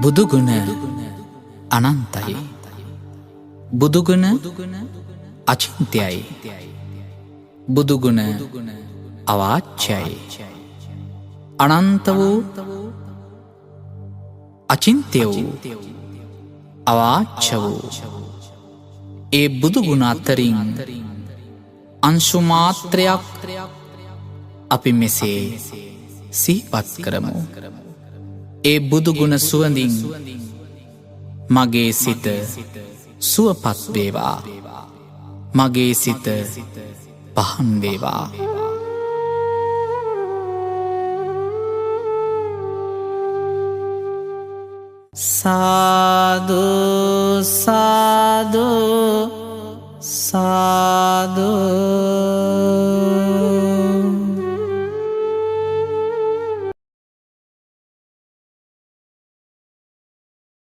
බුදුගුණ අනන්තයි. බුදුගුණ අචින්ත්‍යයි. බුදුගුණ අවාච්‍යයි. අනන්ත වූ අචින්ත්‍ය වූ අවාච්‍ය වූ ඒ බුදුගුණ අතරින් අංශුමාත්‍රයක් අපි මෙසේ සිහිපත් කරමු. ඒ බුදුගුණ සුවඳින් මගේ සිත සුවපත් වේවා. මගේ සිත පහන් වේවා. සාදු සාදු සාදු